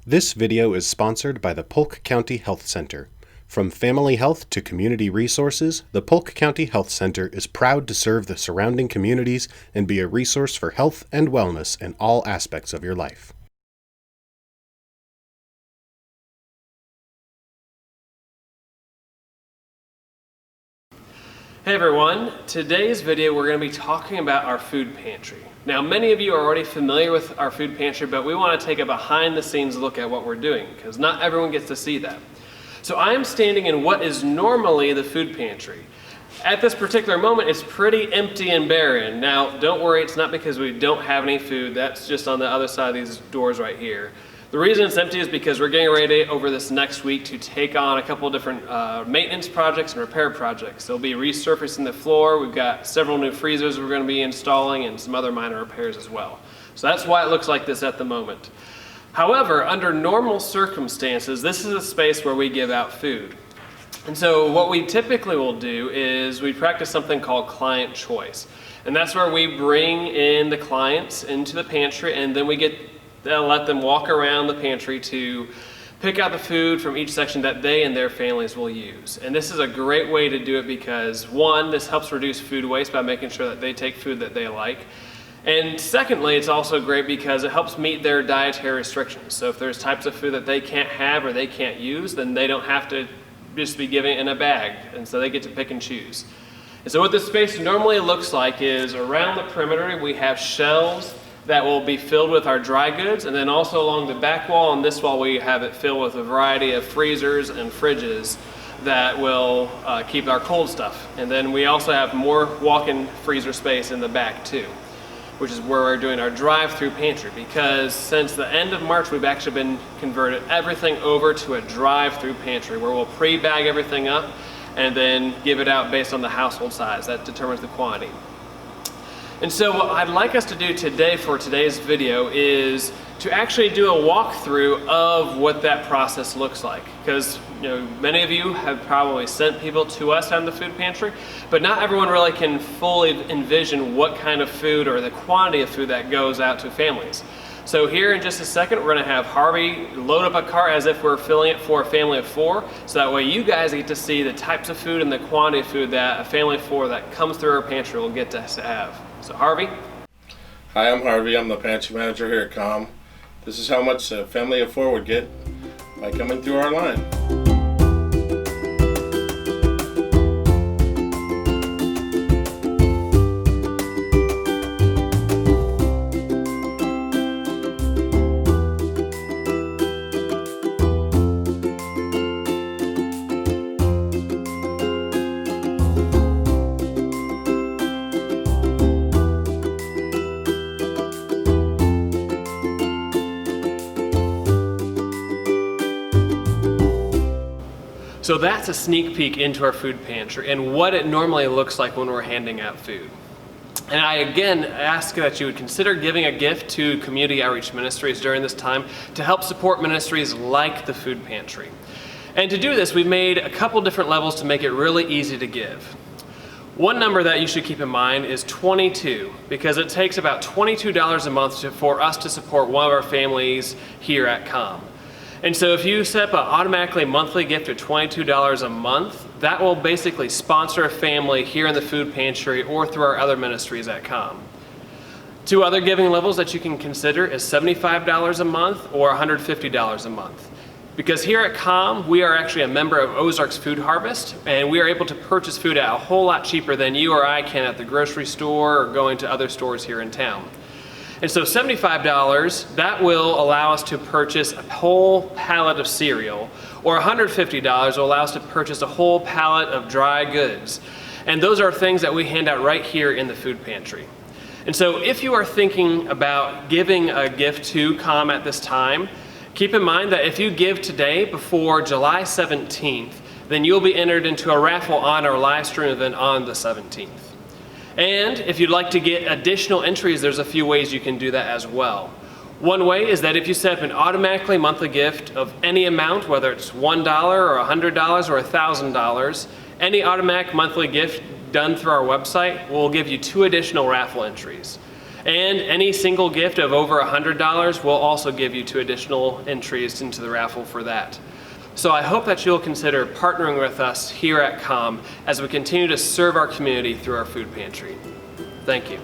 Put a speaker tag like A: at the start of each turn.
A: This video is sponsored by the Polk County Health Center. From family health to community resources, the Polk County Health Center is proud to serve the surrounding communities and be a resource for health and wellness in all aspects of your life.
B: Hey everyone, today's video we're going to be talking about our food pantry. Now many of you are already familiar with our food pantry, but we want to take a behind the scenes look at what we're doing because not everyone gets to see that. So I am standing in what is normally the food pantry. At this particular moment it's pretty empty and barren. Now don't worry, it's not because we don't have any food, that's just on the other side of these doors right here. The reason it's empty is because we're getting ready over this next week to take on a couple of different maintenance projects and repair projects. They'll be resurfacing the floor. We've got several new freezers we're going to be installing and some other minor repairs as well. So that's why it looks like this at the moment. However, under normal circumstances, this is a space where we give out food. And so what we typically will do is we practice something called client choice. And that's where we bring in the clients into the pantry and then we let them walk around the pantry to pick out the food from each section that they and their families will use. And this is a great way to do it because one, this helps reduce food waste by making sure that they take food that they like. And secondly, it's also great because it helps meet their dietary restrictions. So if there's types of food that they can't have or they can't use, then they don't have to just be given it in a bag. And so they get to pick and choose. And so what this space normally looks like is around the perimeter we have shelves that will be filled with our dry goods, and then also along the back wall and this wall we have it filled with a variety of freezers and fridges that will keep our cold stuff. And then we also have more walk-in freezer space in the back too, which is where we're doing our drive-through pantry, because since the end of March we've actually been converted everything over to a drive-through pantry where we'll pre-bag everything up and then give it out based on the household size. That determines the quantity. And so what I'd like us to do today for today's video is to actually do a walkthrough of what that process looks like. Because many of you have probably sent people to us on the food pantry, but not everyone really can fully envision what kind of food or the quantity of food that goes out to families. So here in just a second we're going to have Harvey load up a cart as if we're filling it for a family of 4, so that way you guys get to see the types of food and the quantity of food that a family of 4 that comes through our pantry will get to have. So Harvey?
C: Hi, I'm Harvey. I'm the pantry manager here at COM. This is how much a family of 4 would get by coming through our line.
B: So that's a sneak peek into our food pantry and what it normally looks like when we're handing out food. And I again ask that you would consider giving a gift to community outreach ministries during this time to help support ministries like the food pantry. And to do this, we've made a couple different levels to make it really easy to give. One number that you should keep in mind is 22, because it takes about $22 a month for us to support one of our families here at COM. And so if you set up an automatically monthly gift of $22 a month, that will basically sponsor a family here in the food pantry or through our other ministries at COM. Two other giving levels that you can consider is $75 a month or $150 a month. Because here at COM, we are actually a member of Ozarks Food Harvest, and we are able to purchase food at a whole lot cheaper than you or I can at the grocery store or going to other stores here in town. And so $75, that will allow us to purchase a whole pallet of cereal, or $150 will allow us to purchase a whole pallet of dry goods. And those are things that we hand out right here in the food pantry. And so if you are thinking about giving a gift to COM at this time, keep in mind that if you give today before July 17th, then you'll be entered into a raffle on our live stream event on the 17th. And if you'd like to get additional entries, there's a few ways you can do that as well. One way is that if you set up an automatically monthly gift of any amount, whether it's $1 or $100 or $1,000, any automatic monthly gift done through our website will give you 2 additional raffle entries. And any single gift of over $100 will also give you 2 additional entries into the raffle for that. So I hope that you'll consider partnering with us here at COM as we continue to serve our community through our food pantry. Thank you.